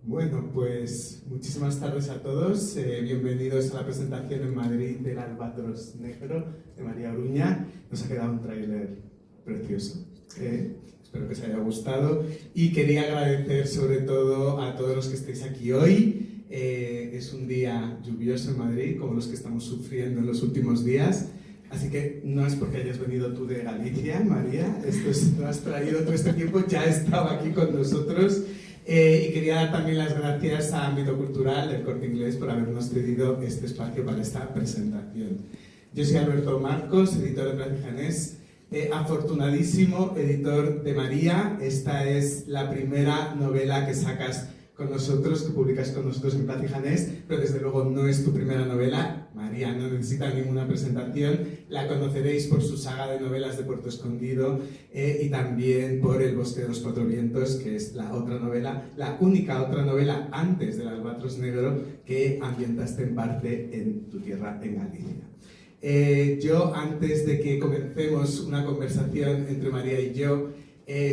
Bueno, pues muchísimas tardes a todos. Bienvenidos a la presentación en Madrid del Albatros Negro de María Oruña. Nos ha quedado un tráiler precioso. Espero que os haya gustado. Y quería agradecer sobre todo a todos los que estéis aquí hoy. Es un día lluvioso en Madrid, como los que estamos sufriendo en los últimos días. Así que no es porque hayas venido tú de Galicia, María. Lo has traído todo este tiempo, ya estaba aquí con nosotros. Y quería dar también las gracias a Ámbito Cultural del Corte Inglés por habernos cedido este espacio para esta presentación. Yo soy Alberto Marcos, editor de Platijanés, afortunadísimo editor de María. Esta es la primera novela que sacas con nosotros, que publicas con nosotros en Platijanés, pero desde luego no es tu primera novela. María no necesita ninguna presentación, la conoceréis por su saga de novelas de Puerto Escondido y también por El Bosque de los Cuatro Vientos, que es la otra novela, la única otra novela antes del Albatros Negro que ambientaste en parte en tu tierra, en Galicia. Yo, antes de que comencemos una conversación entre María y yo,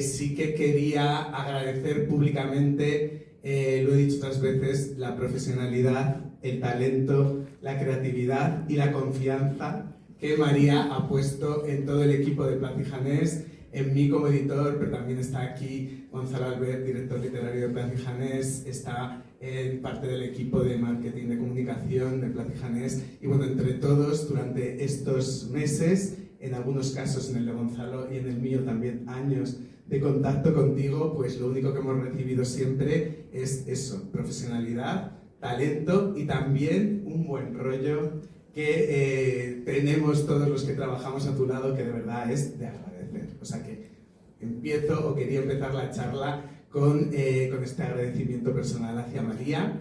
sí que quería agradecer públicamente, lo he dicho otras veces, la profesionalidad, el talento, la creatividad y la confianza que María ha puesto en todo el equipo de Platijanés, en mí como editor, pero también está aquí Gonzalo Albert, director literario de Platijanés, está en parte del equipo de marketing de comunicación de Platijanés, y bueno, entre todos, durante estos meses, en algunos casos en el de Gonzalo y en el mío también años de contacto contigo, pues lo único que hemos recibido siempre es eso, profesionalidad, talento y también un buen rollo que tenemos todos los que trabajamos a tu lado, que de verdad es de agradecer. O sea que quería empezar la charla con este agradecimiento personal hacia María.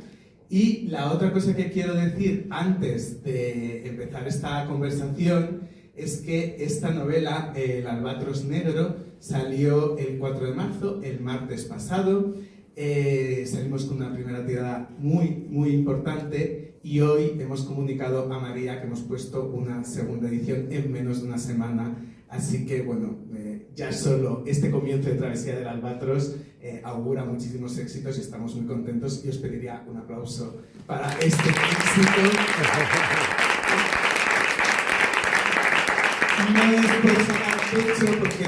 Y la otra cosa que quiero decir antes de empezar esta conversación es que esta novela, El Albatros Negro, salió el 4 de marzo, el martes pasado. Salimos con una primera tirada muy importante y hoy hemos comunicado a María que hemos puesto una segunda edición en menos de una semana. Así que, bueno, ya solo este comienzo de Travesía del Albatros augura muchísimos éxitos y estamos muy contentos, y os pediría un aplauso para este éxito. No es por sacar pecho, porque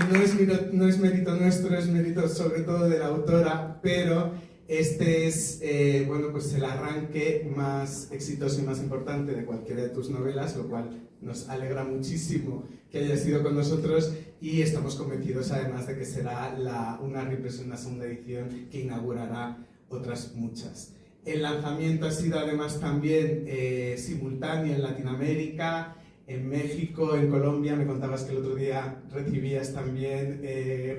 no es mérito nuestro, es mérito sobre todo de la autora, pero este es bueno, pues el arranque más exitoso y más importante de cualquiera de tus novelas, lo cual nos alegra muchísimo que hayas ido con nosotros, y estamos convencidos además de que será una reimpresión, una segunda edición que inaugurará otras muchas. El lanzamiento ha sido además también simultáneo en Latinoamérica, en México, en Colombia. Me contabas que el otro día recibías también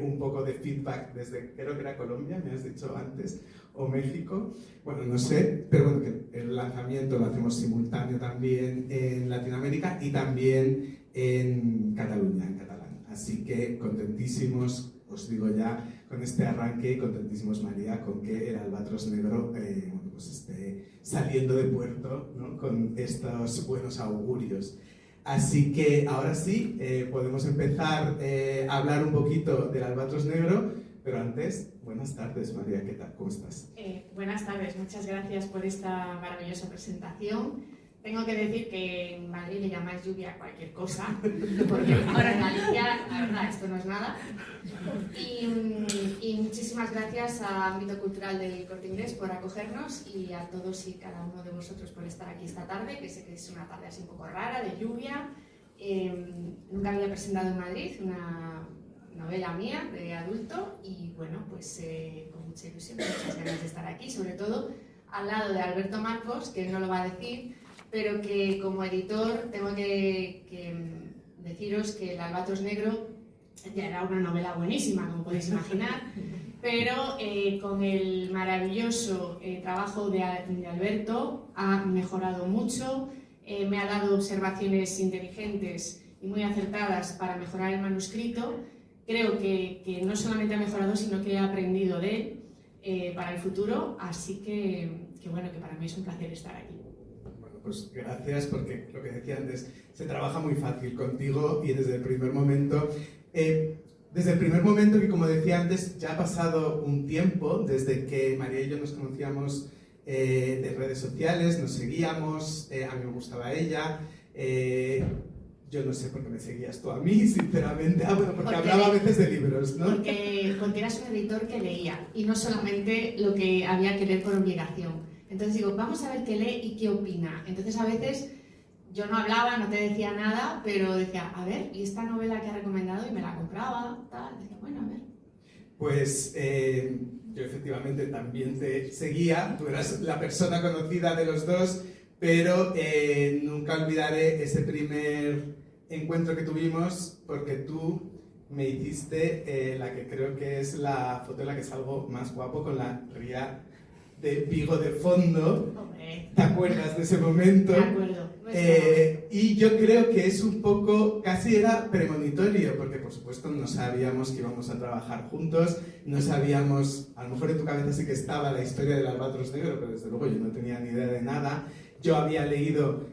un poco de feedback desde, creo que era Colombia, me has dicho antes, o México. Bueno, no sé, pero bueno, que el lanzamiento lo hacemos simultáneo también en Latinoamérica y también en Cataluña, en catalán. Así que contentísimos, os digo ya, con este arranque, y contentísimos, María, con que el Albatros Negro bueno, pues esté saliendo de puerto, ¿no?, con estos buenos augurios. Así que ahora sí, podemos empezar a hablar un poquito del Albatros Negro, pero antes, buenas tardes, María, ¿qué tal? ¿Cómo estás? Buenas tardes, muchas gracias por esta maravillosa presentación. Tengo que decir que en Madrid le llamáis lluvia a cualquier cosa, porque ahora en Galicia, la verdad, esto no es nada. Y gracias a Ámbito Cultural del Corte Inglés por acogernos y a todos y cada uno de vosotros por estar aquí esta tarde, que sé que es una tarde así un poco rara, de lluvia. Nunca había presentado en Madrid una novela mía de adulto y bueno, pues con mucha ilusión, muchas ganas de estar aquí, sobre todo al lado de Alberto Marcos, que no lo va a decir, pero que como editor tengo que deciros que El Albatros Negro ya era una novela buenísima, como podéis imaginar, pero con el maravilloso trabajo de Alberto ha mejorado mucho, me ha dado observaciones inteligentes y muy acertadas para mejorar el manuscrito. Creo que no solamente ha mejorado, sino que he aprendido de él para el futuro, así que bueno, que para mí es un placer estar aquí. Bueno, pues gracias, porque lo que decía antes, se trabaja muy fácil contigo y desde el primer momento, que como decía antes, ya ha pasado un tiempo desde que María y yo nos conocíamos de redes sociales, nos seguíamos, a mí me gustaba ella, yo no sé por qué me seguías tú a mí, sinceramente. Bueno, porque hablaba a veces de libros, ¿no? Porque eras un editor que leía, y no solamente lo que había que leer por obligación. Entonces digo, vamos a ver qué lee y qué opina. Entonces a veces yo no hablaba, no te decía nada, pero decía, a ver, ¿y esta novela que ha recomendado? Y me la compraba, tal. Decía, bueno, a ver. Pues yo efectivamente también te seguía, tú eras la persona conocida de los dos, pero nunca olvidaré ese primer encuentro que tuvimos, porque tú me hiciste la que creo que es la foto en la que salgo más guapo, con la ría de Vigo de fondo. Hombre. ¿Te acuerdas de ese momento? De acuerdo. Y yo creo que es un poco, casi era premonitorio, porque por supuesto no sabíamos que íbamos a trabajar juntos, no sabíamos, a lo mejor en tu cabeza sí que estaba la historia del Albatros Negro, pero desde luego yo no tenía ni idea de nada. Yo había leído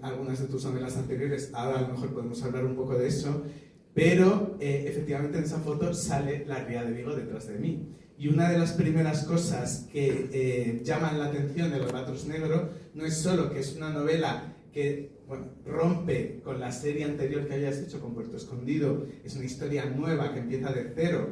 algunas de tus novelas anteriores, ahora a lo mejor podemos hablar un poco de eso, pero efectivamente en esa foto sale la ría de Vigo detrás de mí. Y una de las primeras cosas que llaman la atención del Albatros Negro no es solo que es una novela que rompe con la serie anterior que hayas hecho con Puerto Escondido, es una historia nueva que empieza de cero,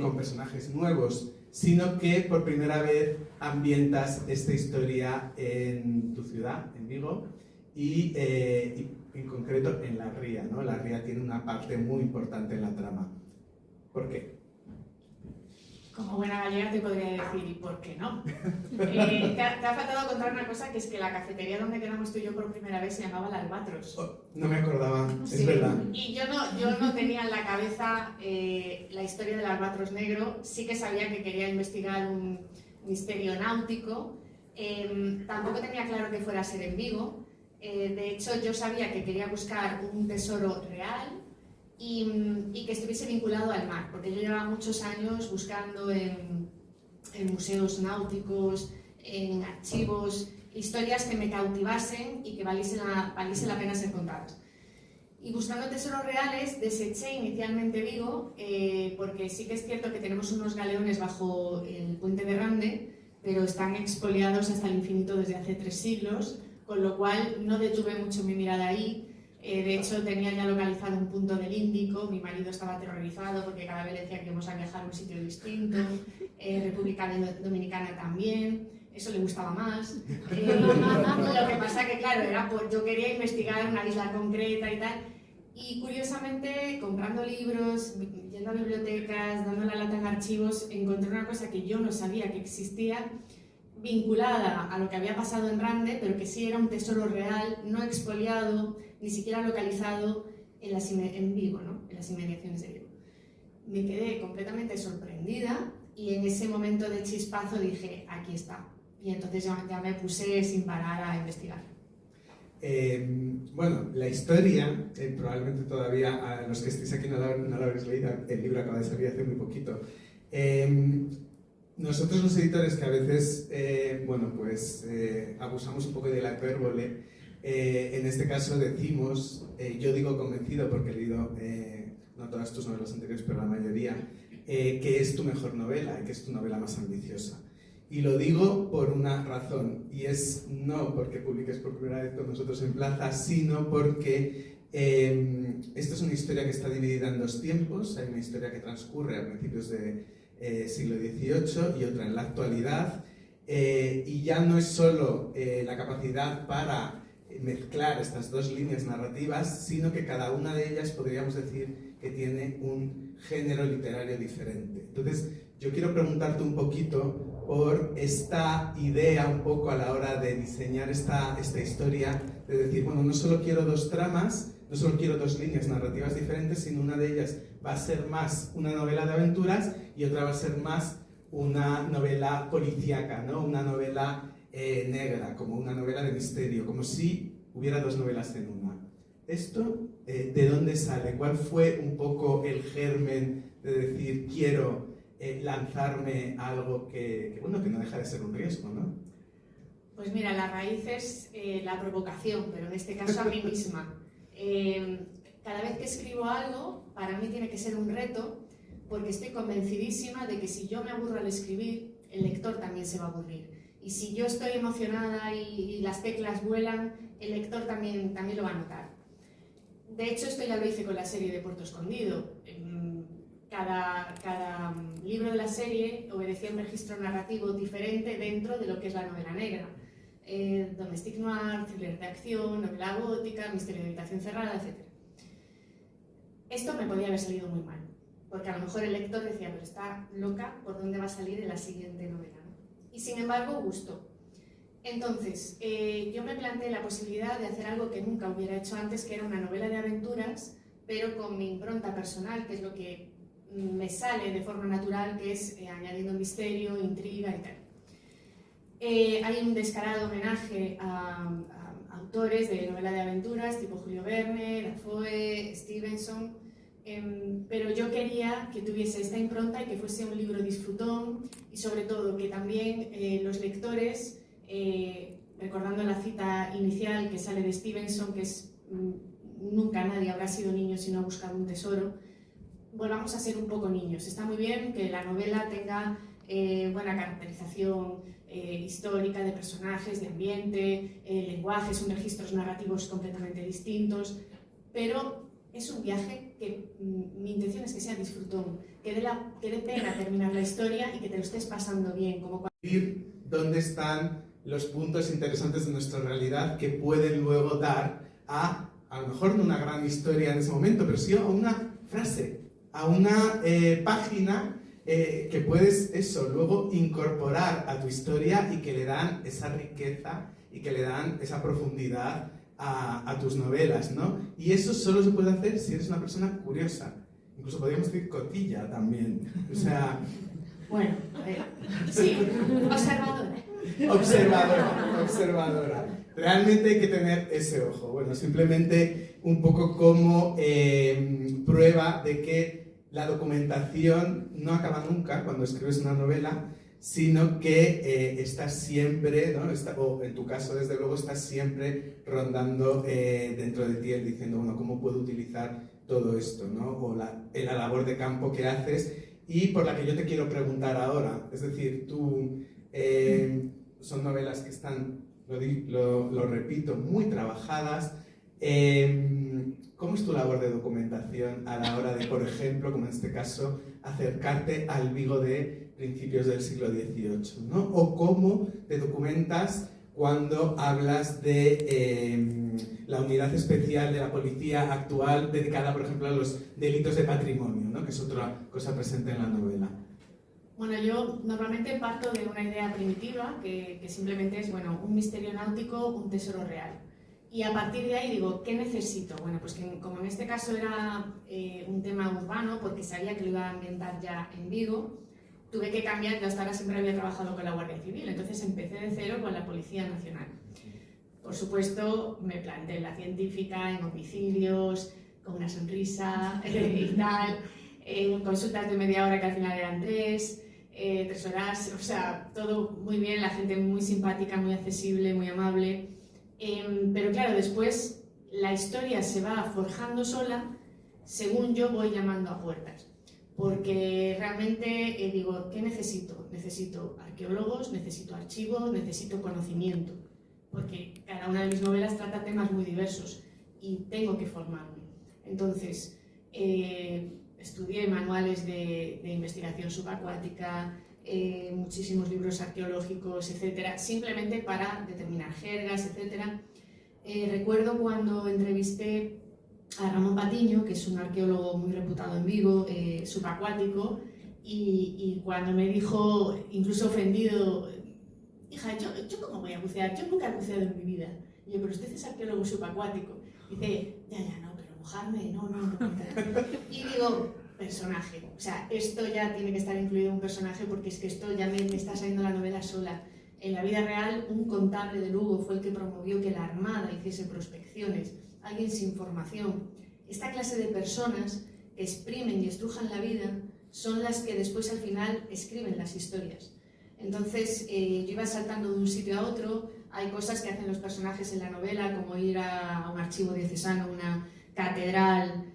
con personajes nuevos, sino que por primera vez ambientas esta historia en tu ciudad, en Vigo, y en concreto en La Ría, ¿no? La Ría tiene una parte muy importante en la trama. ¿Por qué? Como buena gallega te podría decir, ¿y por qué no? Te ha faltado contar una cosa, que es que la cafetería donde quedamos tú y yo por primera vez se llamaba El Albatros. Oh, no me acordaba, Sí, es verdad. Y yo no tenía en la cabeza la historia del Albatros Negro. Sí que sabía que quería investigar un misterio náutico. Tampoco tenía claro que fuera a ser en Vigo. De hecho, yo sabía que quería buscar un tesoro real y que estuviese vinculado al mar, porque yo llevaba muchos años buscando en museos náuticos, en archivos, historias que me cautivasen y que valiese la pena ser contadas. Y buscando tesoros reales deseché inicialmente Vigo, porque sí que es cierto que tenemos unos galeones bajo el puente de Rande, pero están expoliados hasta el infinito desde hace 3 siglos, con lo cual no detuve mucho mi mirada ahí. De hecho, tenía ya localizado un punto del Índico, mi marido estaba aterrorizado porque cada vez le decía que íbamos a viajar a un sitio distinto, República Dominicana también, eso le gustaba más. Lo que pasa que, claro, yo quería investigar una isla concreta y tal, y curiosamente, comprando libros, yendo a bibliotecas, dando la lata en archivos, encontré una cosa que yo no sabía que existía, vinculada a lo que había pasado en Rande, pero que sí era un tesoro real, no expoliado, ni siquiera localizado en Vigo, ¿no? En las inmediaciones de Vigo. Me quedé completamente sorprendida y en ese momento de chispazo dije, aquí está. Y entonces ya me puse sin parar a investigar. Bueno, la historia, probablemente todavía a los que estéis aquí no lo habréis leído, el libro acaba de salir hace muy poquito. Nosotros los editores que a veces, abusamos un poco de la hipérbole, en este caso decimos, yo digo convencido porque he leído no todas tus novelas anteriores, pero la mayoría, que es tu mejor novela, que es tu novela más ambiciosa. Y lo digo por una razón, y es no porque publiques por primera vez con nosotros en Plaza, sino porque esta es una historia que está dividida en 2 tiempos. Hay una historia que transcurre a principios siglo XVIII y otra en la actualidad. Y ya no es solo la capacidad para mezclar estas dos líneas narrativas, sino que cada una de ellas podríamos decir que tiene un género literario diferente. Entonces, yo quiero preguntarte un poquito por esta idea un poco a la hora de diseñar esta historia, de decir, bueno, no solo quiero dos tramas, no solo quiero dos líneas narrativas diferentes, sino una de ellas va a ser más una novela de aventuras y otra va a ser más una novela policíaca, ¿no? Una novela negra, como una novela de misterio, como si hubiera dos novelas en una. ¿Esto de dónde sale? ¿Cuál fue un poco el germen de decir quiero lanzarme a algo que no deja de ser un riesgo, ¿no? Pues mira, la raíz es la provocación, pero en este caso a mí misma. Cada vez que escribo algo, para mí tiene que ser un reto, porque estoy convencidísima de que si yo me aburro al escribir, el lector también se va a aburrir. Y si yo estoy emocionada y las teclas vuelan, el lector también lo va a notar. De hecho, esto ya lo hice con la serie de Puerto Escondido. Cada libro de la serie obedecía un registro narrativo diferente dentro de lo que es la novela negra. Domestic noir, thriller de acción, novela gótica, misterio de habitación cerrada, etc. Esto me podía haber salido muy mal, porque a lo mejor el lector decía, pero está loca, ¿por dónde va a salir en la siguiente novela? ¿No? Y sin embargo gustó. Entonces, yo me planteé la posibilidad de hacer algo que nunca hubiera hecho antes, que era una novela de aventuras, pero con mi impronta personal, que es lo que me sale de forma natural, que es añadiendo misterio, intriga y tal. Hay un descarado homenaje a autores de novela de aventuras, tipo Julio Verne, Dafoe, Stevenson, pero yo quería que tuviese esta impronta y que fuese un libro disfrutón y sobre todo que también los lectores, recordando la cita inicial que sale de Stevenson, que es nunca nadie habrá sido niño si no ha buscado un tesoro, volvamos a ser un poco niños. Está muy bien que la novela tenga buena caracterización histórica de personajes, de ambiente, lenguajes, registros narrativos completamente distintos, pero es un viaje que mi intención es que sea disfrutón, que dé pena terminar la historia y que te lo estés pasando bien. Como ¿Dónde están los puntos interesantes de nuestra realidad que pueden luego dar a lo mejor no una gran historia en ese momento, pero sí a una frase, a una página que puedes luego incorporar a tu historia y que le dan esa riqueza y que le dan esa profundidad a tus novelas, ¿no? Y eso solo se puede hacer si eres una persona curiosa. Incluso podríamos decir cotilla también. O sea... Bueno, sí, observadora. Realmente hay que tener ese ojo. Bueno, simplemente un poco como prueba de que la documentación no acaba nunca cuando escribes una novela, sino que estás siempre, ¿no? O en tu caso, desde luego, estás siempre rondando dentro de ti, diciendo, bueno, ¿cómo puedo utilizar todo esto, ¿no? O la labor de campo que haces y por la que yo te quiero preguntar ahora. Es decir, son novelas que están, lo repito, muy trabajadas. ¿Cómo es tu labor de documentación a la hora de, por ejemplo, como en este caso, acercarte al Vigo de principios del siglo XVIII, ¿no? O cómo te documentas cuando hablas de la unidad especial de la policía actual dedicada, por ejemplo, a los delitos de patrimonio, ¿no? Que es otra cosa presente en la novela. Bueno, yo normalmente parto de una idea primitiva que simplemente es, bueno, un misterio náutico, un tesoro real. Y a partir de ahí digo, ¿qué necesito? Bueno, pues que como en este caso era un tema urbano, porque sabía que lo iba a ambientar ya en Vigo, tuve que cambiar. Yo hasta ahora siempre había trabajado con la Guardia Civil, entonces empecé de cero con la Policía Nacional. Por supuesto, me planteé la científica, en homicidios, con una sonrisa y tal, en consultas de media hora que al final eran 3 horas, o sea, todo muy bien, la gente muy simpática, muy accesible, muy amable. Pero claro, después la historia se va forjando sola según yo voy llamando a puertas. Porque realmente digo, ¿qué necesito? Necesito arqueólogos, necesito archivos, necesito conocimiento. Porque cada una de mis novelas trata temas muy diversos y tengo que formarme. Entonces, estudié manuales de investigación subacuática, muchísimos libros arqueológicos, etcétera, simplemente para determinar jergas, etcétera. Recuerdo cuando entrevisté a Ramón Patiño, que es un arqueólogo muy reputado en Vigo, subacuático, y cuando me dijo, incluso ofendido, hija, ¿yo cómo voy a bucear? Yo nunca he buceado en mi vida. Y yo, pero usted es arqueólogo subacuático. Dice, ya, no, pero mojarme, no. Y digo, personaje. O sea, esto ya tiene que estar incluido en un personaje porque es que esto ya me está saliendo la novela sola. En la vida real, un contable de Lugo fue el que promovió que la Armada hiciese prospecciones. Alguien sin formación. Esta clase de personas que exprimen y estrujan la vida son las que después al final escriben las historias. Entonces yo iba saltando de un sitio a otro. Hay cosas que hacen los personajes en la novela, como ir a un archivo diocesano, una catedral,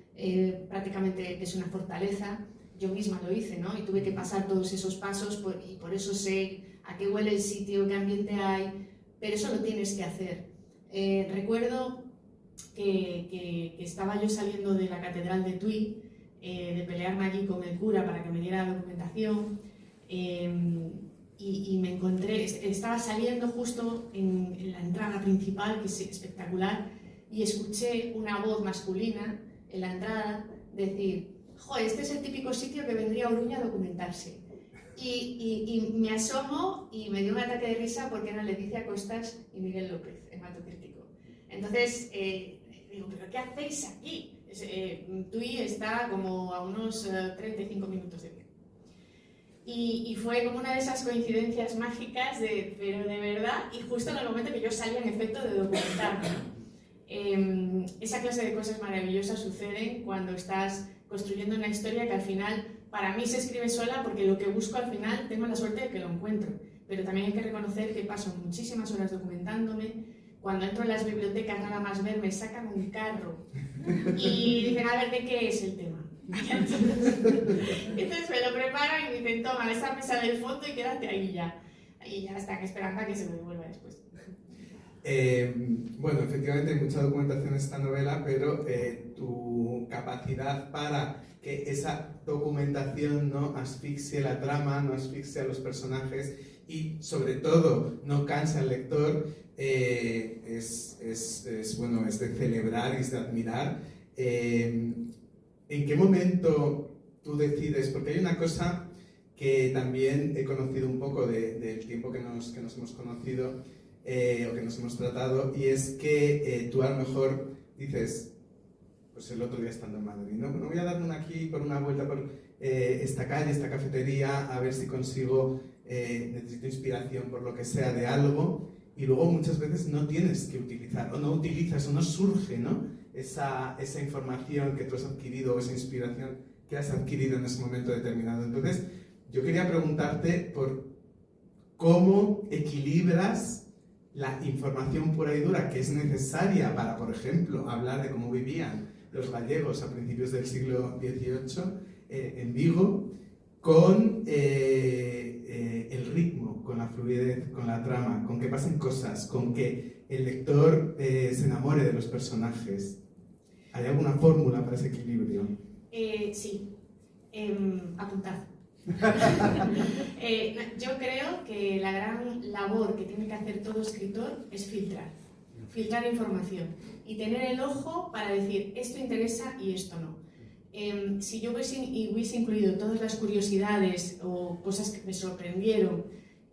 prácticamente es una fortaleza. Yo misma lo hice, ¿no? Y tuve que pasar todos esos pasos y por eso sé a qué huele el sitio, qué ambiente hay, pero eso lo tienes que hacer. Recuerdo que estaba yo saliendo de la catedral de Tui, de pelearme allí con el cura para que me diera la documentación, y me encontré, estaba saliendo justo en la entrada principal, que es espectacular, y escuché una voz masculina en la entrada decir, joder, este es el típico sitio que vendría a Oruña a documentarse. Y me asomo y me dio un ataque de risa porque eran Leticia Costas y Miguel López, hematocrítico. Entonces, digo, ¿pero qué hacéis aquí? Tui está como a unos 35 minutos de pie. Y fue como una de esas coincidencias mágicas, pero de verdad, y justo en el momento que yo salía en efecto de documentarme. Esa clase de cosas maravillosas suceden cuando estás construyendo una historia que al final, para mí se escribe sola porque lo que busco al final tengo la suerte de que lo encuentro. Pero también hay que reconocer que paso muchísimas horas documentándome. Cuando entro en las bibliotecas nada más ver me sacan un carro y dicen, a ver, ¿de qué es el tema? Entonces me lo preparan y me dicen, toma, esa mesa del fondo y quédate ahí ya. Y ya están esperando a que se me devuelva después. Bueno, efectivamente hay mucha documentación en esta novela, pero tu capacidad para que esa documentación no asfixie la trama, no asfixie a los personajes y sobre todo no canse al lector, es de celebrar y es de admirar. ¿En qué momento tú decides? Porque hay una cosa que también he conocido un poco del tiempo que nos hemos conocido o que nos hemos tratado, y es que tú a lo mejor dices, pues el otro día estando en Madrid, no voy a darme aquí por una vuelta por esta calle, esta cafetería, a ver si consigo, necesito inspiración por lo que sea de algo, y luego muchas veces no tienes que utilizar, o no utilizas, o no surge, ¿no? Esa información que tú has adquirido, o esa inspiración que has adquirido en ese momento determinado. Entonces, yo quería preguntarte por cómo equilibras la información pura y dura que es necesaria para, por ejemplo, hablar de cómo vivían los gallegos a principios del siglo XVIII en Vigo, con el ritmo, con la fluidez, con la trama, con que pasen cosas, con que el lector se enamore de los personajes. ¿Hay alguna fórmula para ese equilibrio? Sí, apuntad. Yo creo que la gran labor que tiene que hacer todo escritor es filtrar información y tener el ojo para decir esto interesa y esto no. Si yo hubiese incluido todas las curiosidades o cosas que me sorprendieron,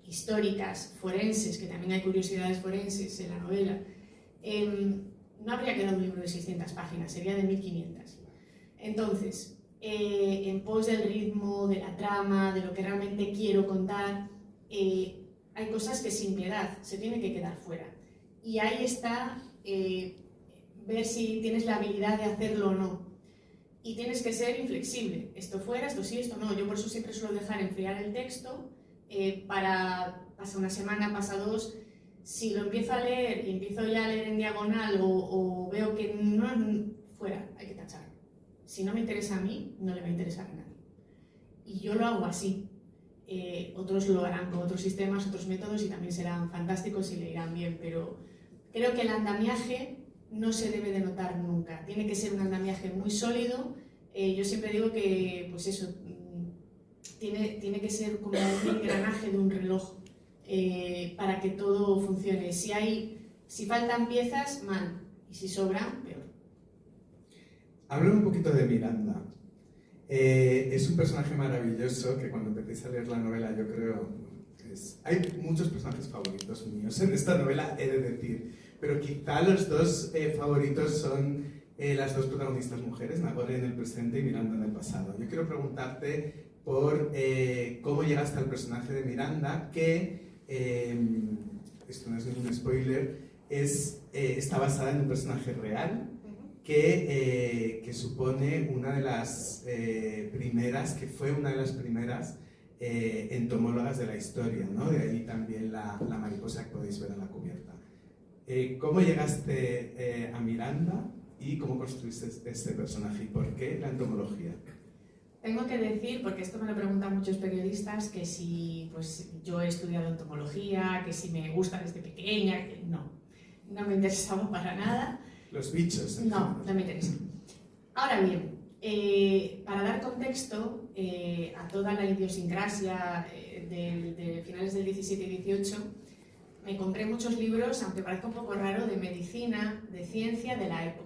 históricas, forenses, que también hay curiosidades forenses en la novela, no habría quedado un libro de 600 páginas, sería de 1500. Entonces, en pos del ritmo, de la trama, de lo que realmente quiero contar, hay cosas que sin piedad se tienen que quedar fuera. Y ahí está ver si tienes la habilidad de hacerlo o no. Y tienes que ser inflexible. Esto fuera, esto sí, esto no. Yo por eso siempre suelo dejar enfriar el texto pasa una semana, pasa dos. Si lo empiezo a leer y empiezo ya a leer en diagonal o veo que no, fuera, hay que tacharlo. Si no me interesa a mí, no le va a interesar a nadie. Y yo lo hago así. Otros lo harán con otros sistemas, otros métodos y también serán fantásticos y le irán bien, pero creo que el andamiaje no se debe de notar nunca. Tiene que ser un andamiaje muy sólido, Yo siempre digo que, pues eso, tiene que ser como un engranaje de un reloj para que todo funcione. Si faltan piezas, mal, y si sobran, peor. Háblame un poquito de Miranda. Es un personaje maravilloso que cuando empecéis a leer la novela, yo creo, hay muchos personajes favoritos míos en esta novela, he de decir, pero quizá los dos favoritos son las dos protagonistas mujeres, Nagore en el presente y Miranda en el pasado. Yo quiero preguntarte por cómo llegaste al personaje de Miranda, que, esto no es ningún spoiler, está basada en un personaje real que supone una de las primeras, que fue una de las primeras entomólogas de la historia, ¿no? De ahí también la mariposa que podéis ver en la cubierta. ¿Cómo llegaste a Miranda y cómo construiste este personaje y por qué la entomología? Tengo que decir, porque esto me lo preguntan muchos periodistas, que si pues, yo he estudiado entomología, que si me gusta desde pequeña, que no me interesaba para nada. Los bichos. No me interesa. Ahora bien, para dar contexto a toda la idiosincrasia de finales del 17 y 18, me compré muchos libros, aunque parezca un poco raro, de medicina, de ciencia de la época.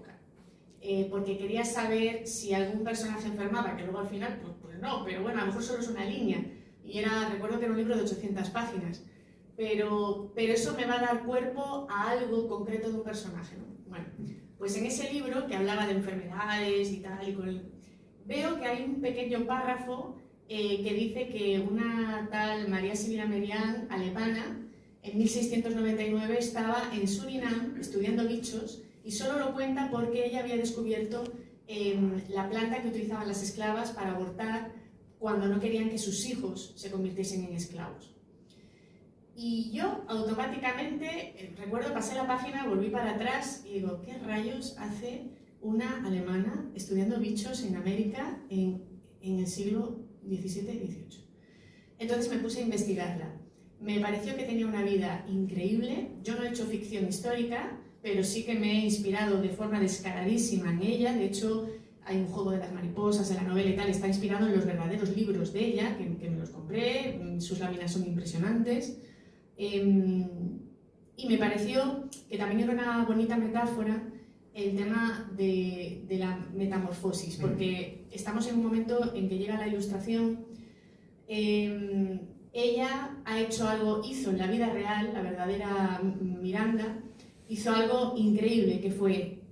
Porque quería saber si algún personaje enfermaba, que luego al final, pues no, pero bueno, a lo mejor solo es una línea. Y recuerdo que era un libro de 800 páginas. Pero eso me va a dar cuerpo a algo concreto de un personaje, ¿no? Bueno, pues en ese libro, que hablaba de enfermedades y tal, veo que hay un pequeño párrafo que dice que una tal María Sibila Merian, alemana, en 1699 estaba en Surinam estudiando bichos y solo lo cuenta porque ella había descubierto la planta que utilizaban las esclavas para abortar cuando no querían que sus hijos se convirtiesen en esclavos. Y yo automáticamente, recuerdo, pasé la página, volví para atrás y digo, ¿qué rayos hace una alemana estudiando bichos en América en el siglo XVII y XVIII? Entonces me puse a investigarla. Me pareció que tenía una vida increíble. Yo no he hecho ficción histórica, pero sí que me he inspirado de forma descaradísima en ella. De hecho, hay un juego de las mariposas en la novela y tal, está inspirado en los verdaderos libros de ella, que me los compré, sus láminas son impresionantes. Y me pareció que también era una bonita metáfora el tema de la metamorfosis, porque estamos en un momento en que llega la Ilustración. Ella ha hecho algo, hizo en la vida real, la verdadera Miranda, hizo algo increíble, que fue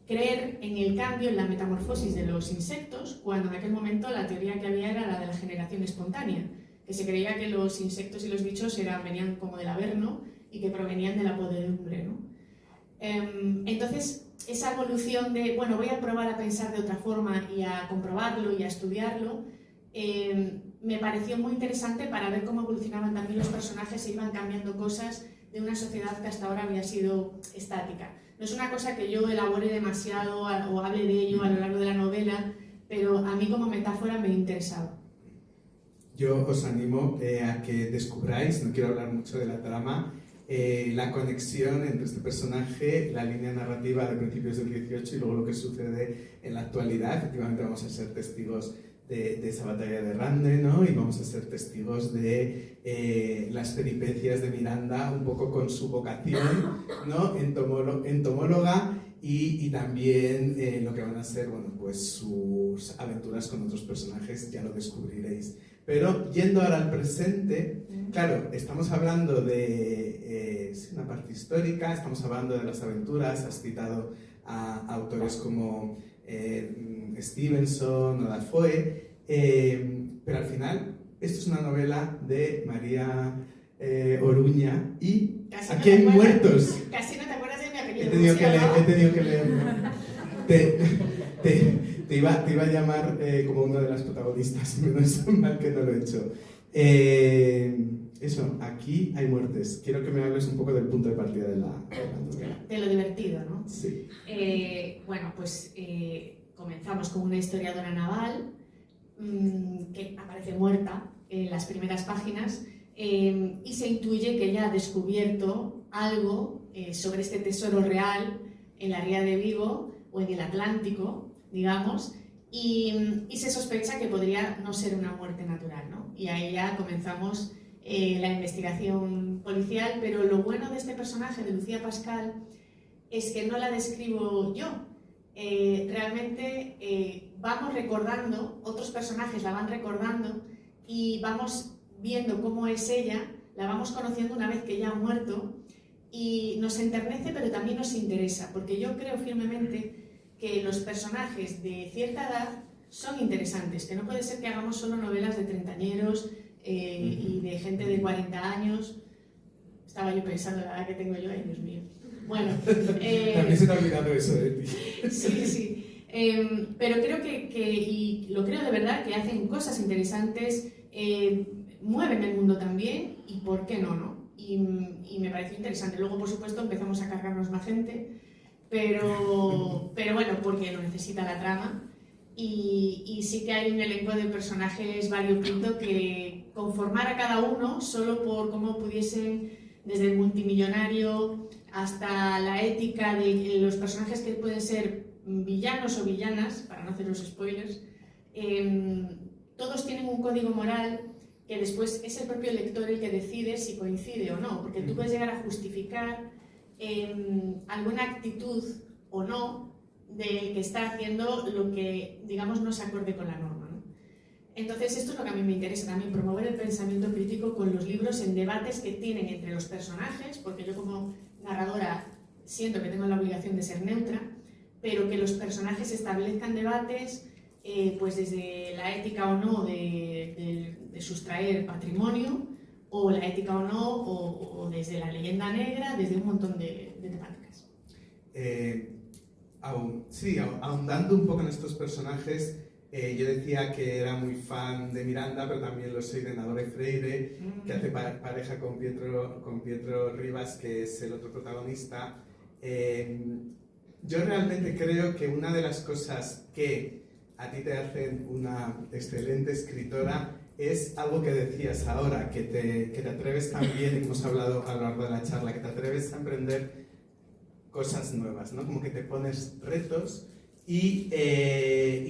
creer en el cambio, en la metamorfosis de los insectos, cuando en aquel momento la teoría que había era la de la generación espontánea, que se creía que los insectos y los bichos venían como del Averno y que provenían de la podredumbre, ¿no? Entonces, esa evolución de, bueno, voy a probar a pensar de otra forma y a comprobarlo y a estudiarlo, me pareció muy interesante para ver cómo evolucionaban también los personajes e iban cambiando cosas de una sociedad que hasta ahora había sido estática. No es una cosa que yo elabore demasiado o hable de ello a lo largo de la novela, pero a mí como metáfora me interesaba. Yo os animo a que descubráis, no quiero hablar mucho de la trama, la conexión entre este personaje, la línea narrativa de principios del 18 y luego lo que sucede en la actualidad. Efectivamente vamos a ser testigos de esa batalla de Rande, ¿no? Y vamos a ser testigos de las peripecias de Miranda, un poco con su vocación, ¿no? Entomóloga y también lo que van a ser, bueno, pues sus aventuras con otros personajes, ya lo descubriréis. Pero yendo ahora al presente, claro, estamos hablando de una parte histórica, estamos hablando de las aventuras, has citado a autores como Stevenson o Dafoe, pero al final esto es una novela de María Oruña y Casi aquí no hay muertos. Casi no te acuerdas de mi apellido. He tenido que leerlo. Te iba a llamar como una de las protagonistas, menos mal que no lo he hecho. Eso, aquí hay muertes. Quiero que me hables un poco del punto de partida de la novela. De lo divertido, ¿no? Sí. Bueno, pues comenzamos con una historiadora naval que aparece muerta en las primeras páginas y se intuye que ella ha descubierto algo sobre este tesoro real en la ría de Vigo o en el Atlántico, digamos, y se sospecha que podría no ser una muerte natural, ¿no? Y ahí ya comenzamos la investigación policial, pero lo bueno de este personaje, de Lucía Pascal, es que no la describo yo. Realmente vamos recordando, otros personajes la van recordando y vamos viendo cómo es ella, la vamos conociendo una vez que ella ha muerto y nos enternece pero también nos interesa, porque yo creo firmemente que los personajes de cierta edad son interesantes, que no puede ser que hagamos solo novelas de treintañeros y de gente de 40 años. Estaba yo pensando la edad que tengo yo, ay Dios mío. Bueno, también se te ha olvidado eso de ti. Sí, sí. Pero creo y lo creo de verdad, que hacen cosas interesantes, mueven el mundo también, y por qué no, ¿no? Y me pareció interesante. Luego, por supuesto, empezamos a cargarnos más gente, pero bueno, porque lo necesita la trama. Y sí que hay un elenco de personajes variopinto que conformar a cada uno solo por cómo pudiesen, desde el multimillonario hasta la ética de los personajes que pueden ser villanos o villanas, para no hacer los spoilers, todos tienen un código moral que después es el propio lector el que decide si coincide o no, porque tú puedes llegar a justificar alguna actitud o no del que está haciendo lo que, digamos, no se acorde con la norma, ¿no? Entonces, esto es lo que a mí me interesa también, promover el pensamiento crítico con los libros en debates que tienen entre los personajes, porque yo como narradora siento que tengo la obligación de ser neutra, pero que los personajes establezcan debates, pues desde la ética o no de sustraer patrimonio, o la ética o no, o desde la leyenda negra, desde un montón de temáticas. Sí, ahondando un poco en estos personajes, yo decía que era muy fan de Miranda, pero también lo soy de Nagore Freire, que hace pareja con Pietro Rivas, que es el otro protagonista. Yo realmente creo que una de las cosas que a ti te hacen una excelente escritora es algo que decías ahora, que te atreves también, hemos hablado a lo largo de la charla, que te atreves a emprender cosas nuevas, ¿no? Como que te pones retos y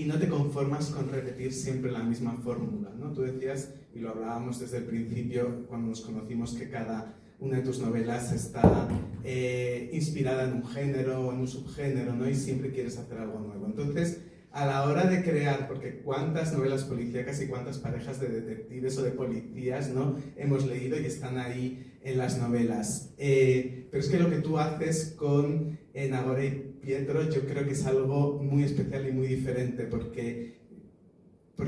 no te conformas con repetir siempre la misma fórmula, ¿no? Tú decías, y lo hablábamos desde el principio cuando nos conocimos, que cada una de tus novelas está inspirada en un género o en un subgénero, ¿no? Y siempre quieres hacer algo nuevo. Entonces, a la hora de crear, porque cuántas novelas policíacas y cuántas parejas de detectives o de policías, ¿no?, hemos leído y están ahí en las novelas. Pero es que lo que tú haces con Nagore y Pietro, yo creo que es algo muy especial y muy diferente, porque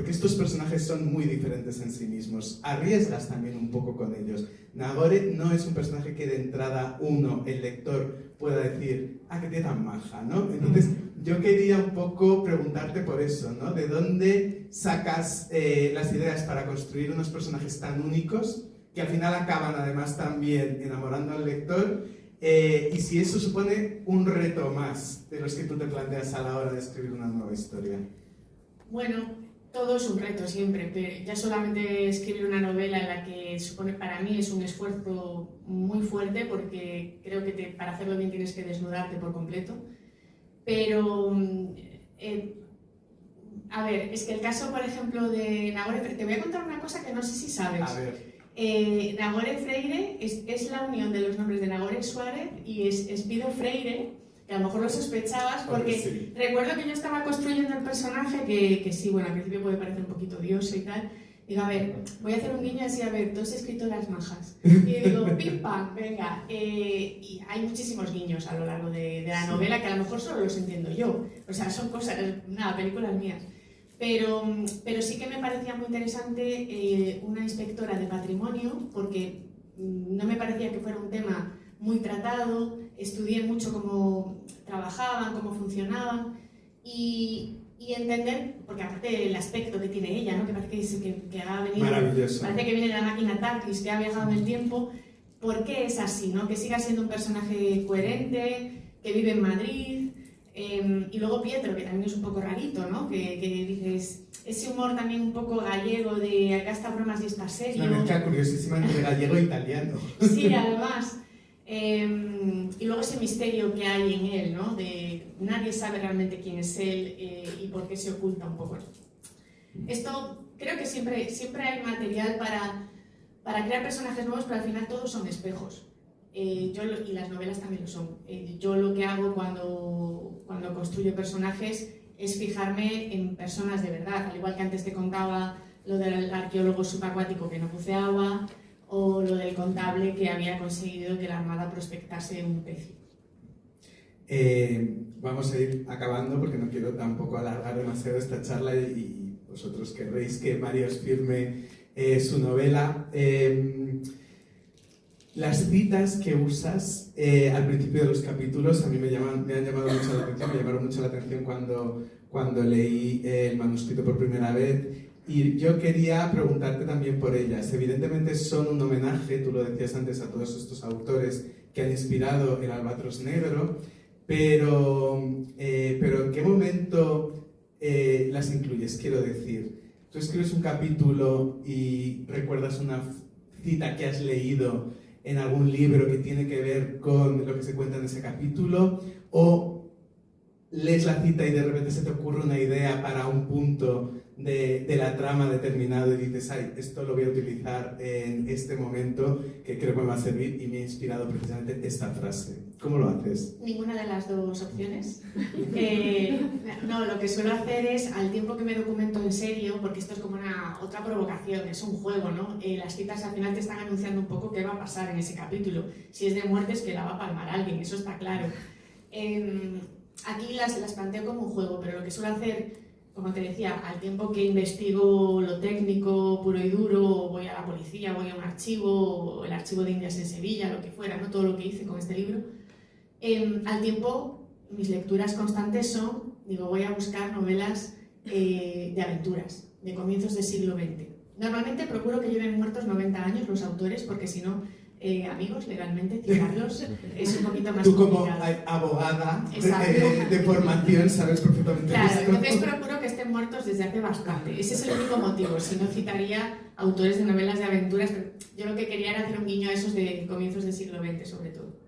estos personajes son muy diferentes en sí mismos. Arriesgas también un poco con ellos. Nagore no es un personaje que de entrada el lector, pueda decir, ah, qué tía tan maja, ¿no? Entonces, yo quería un poco preguntarte por eso, ¿no? ¿De dónde sacas las ideas para construir unos personajes tan únicos, que al final acaban además también enamorando al lector? Y si eso supone un reto más de los que tú te planteas a la hora de escribir una nueva historia. Bueno, todo es un reto siempre, pero ya solamente escribir una novela en la que supone, para mí es un esfuerzo muy fuerte, porque creo que para hacerlo bien tienes que desnudarte por completo. Pero, a ver, es que el caso, por ejemplo, de Nagore Freire, te voy a contar una cosa que no sé si sabes. A ver. Nagore Freire es la unión de los nombres de Nagore Suárez y Espido Freire, que a lo mejor lo sospechabas, porque sí. Recuerdo que yo estaba construyendo el personaje, que sí, bueno, al principio puede parecer un poquito odioso y tal. Digo, a ver, voy a hacer un guiño así, a ver, dos escritoras majas. Y digo, pim pam, venga. Y hay muchísimos guiños a lo largo de la novela, que a lo mejor solo los entiendo yo. O sea, son cosas, nada, películas mías. Pero sí que me parecía muy interesante una inspectora de patrimonio, porque no me parecía que fuera un tema muy tratado. Estudié mucho cómo trabajaban, cómo funcionaban, y entender, porque aparte el aspecto que tiene ella, ¿no?, que parece que ha venido, maravilloso, parece que viene de la máquina TARDIS, que ha viajado en el tiempo. ¿Por qué es así, no? Que siga siendo un personaje coherente, que vive en Madrid. Y luego Pietro, que también es un poco rarito, ¿no? Que dices, ese humor también un poco gallego de acá está bromas y está serio. Una mezcla curiosísima entre gallego e italiano. Sí, además. Y luego ese misterio que hay en él, ¿no? De nadie sabe realmente quién es él y por qué se oculta un poco. Esto creo que siempre hay material para crear personajes nuevos, pero al final todos son espejos. Y las novelas también lo son. Yo lo que hago cuando construyo personajes es fijarme en personas de verdad, al igual que antes te contaba lo del arqueólogo subacuático que no buceaba, o lo del contable que había conseguido que la Armada prospectase un precio. Vamos a ir acabando porque no quiero tampoco alargar demasiado esta charla y vosotros querréis que María os firme su novela. Las citas que usas al principio de los capítulos a mí me han llamado mucho la atención, me llamaron mucho la atención cuando leí el manuscrito por primera vez. Y yo quería preguntarte también por ellas. Evidentemente son un homenaje, tú lo decías antes, a todos estos autores que han inspirado el Albatros Negro, pero ¿en qué momento las incluyes? Quiero decir, tú escribes un capítulo y recuerdas una cita que has leído en algún libro que tiene que ver con lo que se cuenta en ese capítulo, o lees la cita y de repente se te ocurre una idea para un punto de la trama determinado y dices, ay, esto lo voy a utilizar en este momento que creo que me va a servir y me ha inspirado precisamente esta frase. ¿Cómo lo haces? Ninguna de las dos opciones. No, lo que suelo hacer es, al tiempo que me documento en serio, porque esto es como otra provocación, es un juego, ¿no? Las citas al final te están anunciando un poco qué va a pasar en ese capítulo. Si es de muerte es que la va a palmar alguien, eso está claro. Aquí las planteo como un juego, pero lo que suelo hacer, como te decía, al tiempo que investigo lo técnico puro y duro, voy a la policía, voy a un archivo, o el archivo de Indias en Sevilla, lo que fuera, ¿no? Todo lo que hice con este libro, al tiempo mis lecturas constantes son, voy a buscar novelas de aventuras, de comienzos del siglo XX. Normalmente procuro que lleven muertos 90 años los autores, porque si no, amigos, legalmente, citarlos es un poquito más complicado. Tú como abogada de formación sabes perfectamente claro, esto. entonces procuro que estén muertos desde hace bastante. Ese es el único motivo, si no citaría autores de novelas de aventuras, pero yo lo que quería era hacer un guiño a esos de comienzos del siglo XX sobre todo.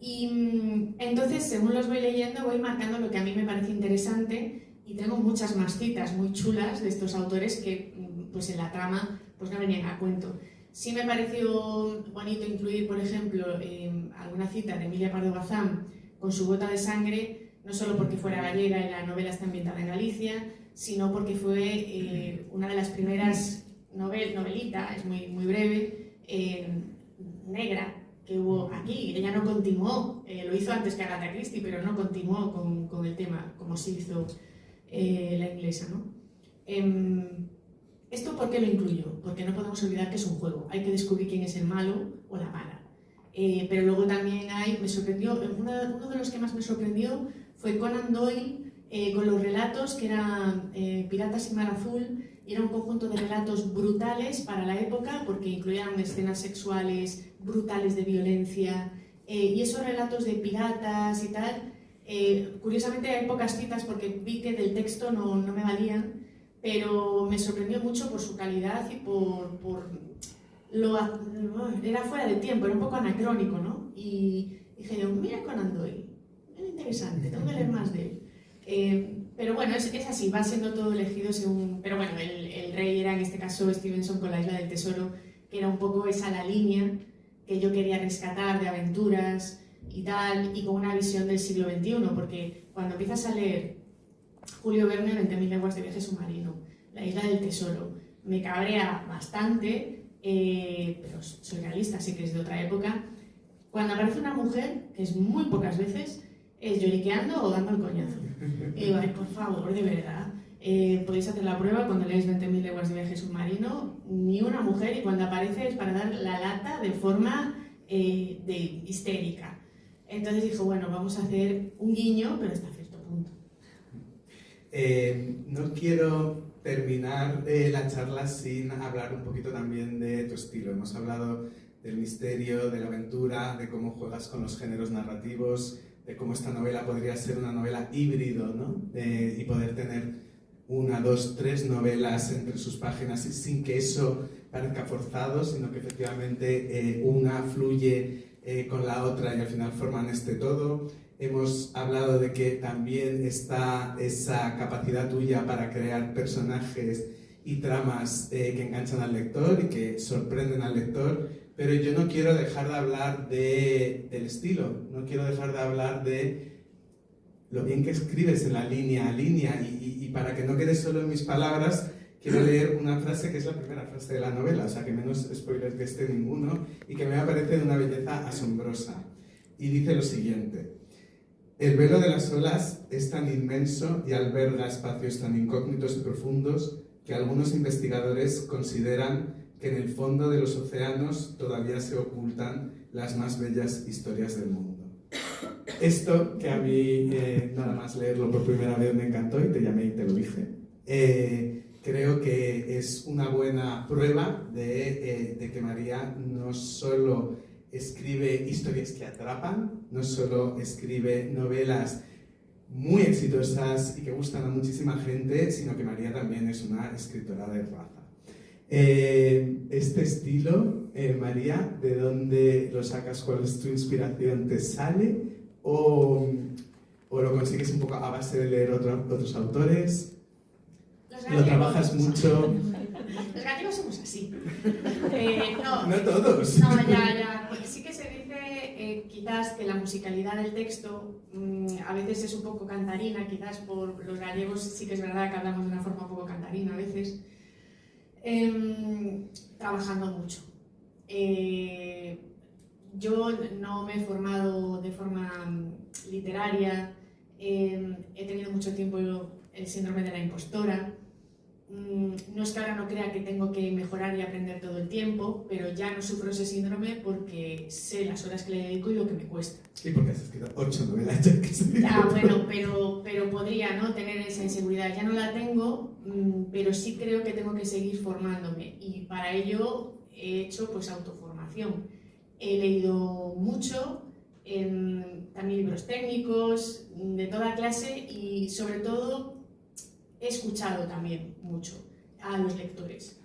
Y entonces, según los voy leyendo, voy marcando lo que a mí me parece interesante y tengo muchas más citas muy chulas de estos autores que pues en la trama pues no venían a cuento. Sí me pareció bonito incluir, por ejemplo, alguna cita de Emilia Pardo Bazán con Su gota de sangre, no solo porque fuera gallega y la novela está ambientada en Galicia, sino porque fue una de las primeras novelitas, es muy, muy breve, negra, que hubo aquí. Ella no continuó, lo hizo antes que Agatha Christie, pero no continuó con el tema como sí hizo la inglesa, ¿no? ¿Esto por qué lo incluyo? Porque no podemos olvidar que es un juego, hay que descubrir quién es el malo o la mala. Pero luego también me sorprendió, uno de los que más me sorprendió fue Conan Doyle con los relatos que eran Piratas y Mar Azul, y era un conjunto de relatos brutales para la época porque incluían escenas sexuales brutales de violencia, y esos relatos de piratas y tal, curiosamente hay pocas citas porque vi que del texto no me valían, pero me sorprendió mucho por su calidad y era fuera de tiempo, era un poco anacrónico, ¿no? Y dije yo, mira Conan Doyle, es interesante, tengo que leer más de él. Pero bueno, es así, va siendo todo elegido según... Pero bueno, el rey era en este caso Stevenson con La isla del tesoro, que era un poco esa la línea que yo quería rescatar de aventuras y tal, y con una visión del siglo XXI, porque cuando empiezas a leer Julio Verne, 20.000 leguas de viaje submarino, La isla del tesoro, me cabrea bastante, pero soy realista, sé que es de otra época. Cuando aparece una mujer, que es muy pocas veces, es lloriqueando o dando el coñazo. Y digo, ay, por favor, de verdad, podéis hacer la prueba cuando leáis 20.000 leguas de viaje submarino, ni una mujer, y cuando aparece es para dar la lata de forma histérica. Entonces dijo, bueno, vamos a hacer un guiño, pero hasta cierto punto. No quiero terminar la charla sin hablar un poquito también de tu estilo. Hemos hablado del misterio, de la aventura, de cómo juegas con los géneros narrativos, de cómo esta novela podría ser una novela híbrido, ¿no? Y poder tener 1, 2, 3 novelas entre sus páginas sin que eso parezca forzado, sino que efectivamente una fluye con la otra y al final forman este todo. Hemos hablado de que también está esa capacidad tuya para crear personajes y tramas que enganchan al lector y que sorprenden al lector, pero yo no quiero dejar de hablar del estilo, no quiero dejar de hablar de lo bien que escribes en la línea a línea y para que no quede solo en mis palabras, quiero leer una frase que es la primera frase de la novela, o sea que menos spoilers que este ninguno y que me parece de una belleza asombrosa. Y dice lo siguiente: el velo de las olas es tan inmenso y alberga espacios tan incógnitos y profundos que algunos investigadores consideran que en el fondo de los océanos todavía se ocultan las más bellas historias del mundo. Esto, que a mí nada más leerlo por primera vez me encantó y te llamé y te lo dije, creo que es una buena prueba de que María no solo escribe historias que atrapan, no solo escribe novelas muy exitosas y que gustan a muchísima gente, sino que María también es una escritora de raza. Este estilo, María, ¿de dónde lo sacas? ¿Cuál es tu inspiración? ¿Te sale? ¿O lo consigues un poco a base de leer otros autores? ¿Lo trabajas mucho? Los gallegos somos así. No todos. No, ya. Pues sí que se dice quizás que la musicalidad del texto a veces es un poco cantarina, quizás por los gallegos sí que es verdad que hablamos de una forma un poco cantarina a veces. Trabajando mucho. Yo no me he formado de forma literaria, he tenido mucho tiempo el síndrome de la impostora. No es que ahora no crea que tengo que mejorar y aprender todo el tiempo, pero ya no sufro ese síndrome porque sé las horas que le dedico y lo que me cuesta. Sí, porque has escrito 8 novelas ya que se... Ya, bueno, pero podría, ¿no?, tener esa inseguridad. Ya no la tengo, pero sí creo que tengo que seguir formándome y para ello he hecho pues autoformación. He leído mucho, también libros técnicos, de toda clase y sobre todo he escuchado también mucho a los lectores.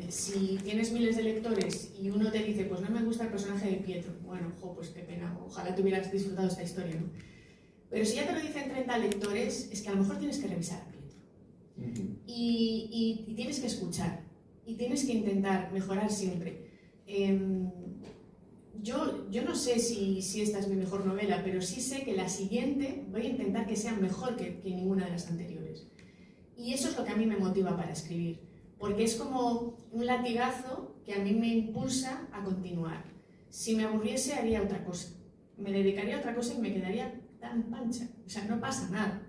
Si tienes miles de lectores y uno te dice, pues no me gusta el personaje de Pietro, bueno, pues qué pena, ojalá te hubieras disfrutado esta historia, ¿no? Pero si ya te lo dicen 30 lectores, es que a lo mejor tienes que revisar a Pietro. Y tienes que escuchar, y tienes que intentar mejorar siempre. Yo no sé si esta es mi mejor novela, pero sí sé que la siguiente voy a intentar que sea mejor que ninguna de las anteriores. Y eso es lo que a mí me motiva para escribir, porque es como un latigazo que a mí me impulsa a continuar. Si me aburriese haría otra cosa, me dedicaría a otra cosa y me quedaría tan pancha, o sea, no pasa nada.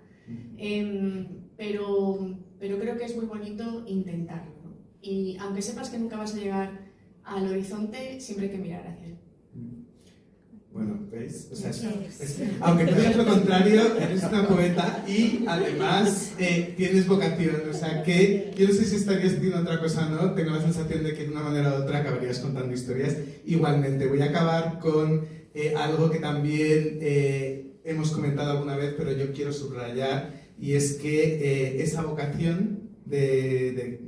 Pero creo que es muy bonito intentarlo, ¿no? Y aunque sepas que nunca vas a llegar al horizonte, siempre hay que mirar hacia él. Bueno, ¿veis? O sea, aunque tú digas lo contrario, eres una poeta y además tienes vocación. O sea, que yo no sé si estarías haciendo otra cosa o no, tengo la sensación de que de una manera u otra acabarías contando historias. Igualmente, voy a acabar con algo que también hemos comentado alguna vez, pero yo quiero subrayar, y es que esa vocación de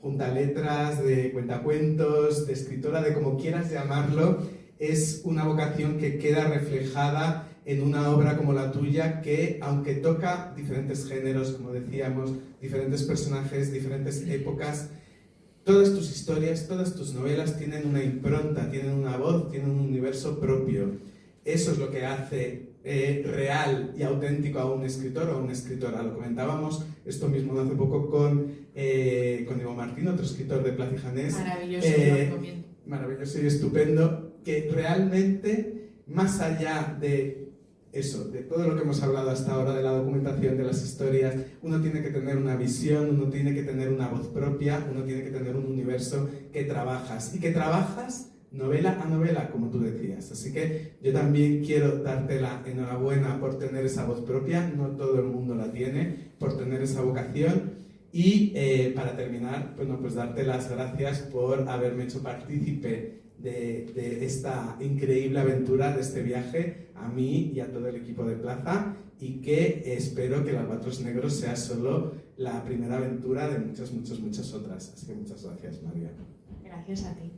juntaletras, de cuentacuentos, de escritora, de como quieras llamarlo, es una vocación que queda reflejada en una obra como la tuya que, aunque toca diferentes géneros, como decíamos, diferentes personajes, diferentes épocas, todas tus historias, todas tus novelas tienen una impronta, tienen una voz, tienen un universo propio. Eso es lo que hace real y auténtico a un escritor o a una escritora. Lo comentábamos esto mismo hace poco con Ivo Martín, otro escritor de Plaza y Janés. Maravilloso, lo recomiendo. Maravilloso y estupendo, que realmente, más allá de eso, de todo lo que hemos hablado hasta ahora, de la documentación, de las historias, uno tiene que tener una visión, uno tiene que tener una voz propia, uno tiene que tener un universo que trabajas, y que trabajas novela a novela, como tú decías. Así que yo también quiero darte la enhorabuena por tener esa voz propia, no todo el mundo la tiene, por tener esa vocación. Y para terminar, pues darte las gracias por haberme hecho partícipe de esta increíble aventura, de este viaje, a mí y a todo el equipo de Plaza, y que espero que el Albatros Negro sea solo la primera aventura de muchas otras. Así que muchas gracias, María. Gracias a ti.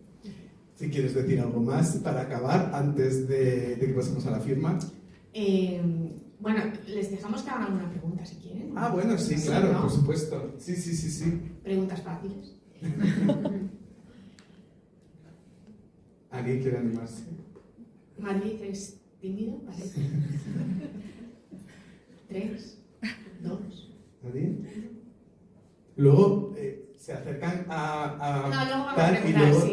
Si quieres decir algo más para acabar, antes de que pasemos a la firma. Bueno, les dejamos que hagan alguna pregunta si quieren. Ah, bueno, sí, Sí, claro, ¿no? por supuesto. Sí. Preguntas fáciles. ¿Alguien quiere animarse? Madrid es tímido, parece. 3, 2. ¿Nadie? Luego se acercan a No, luego vamos a tal y preguntar, luego sí.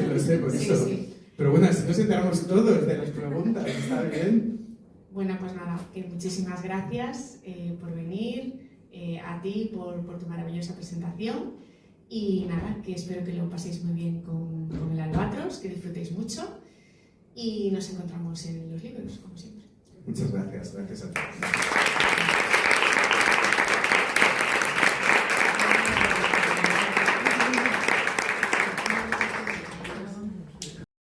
lo sé, por Sí, eso. sí. Pero bueno, así nos enteramos todos de las preguntas, ¿está bien? Bueno, pues nada, que muchísimas gracias por venir, a ti por tu maravillosa presentación y nada, que espero que lo paséis muy bien con el Albatros, que disfrutéis mucho y nos encontramos en los libros, como siempre. Muchas gracias a todos.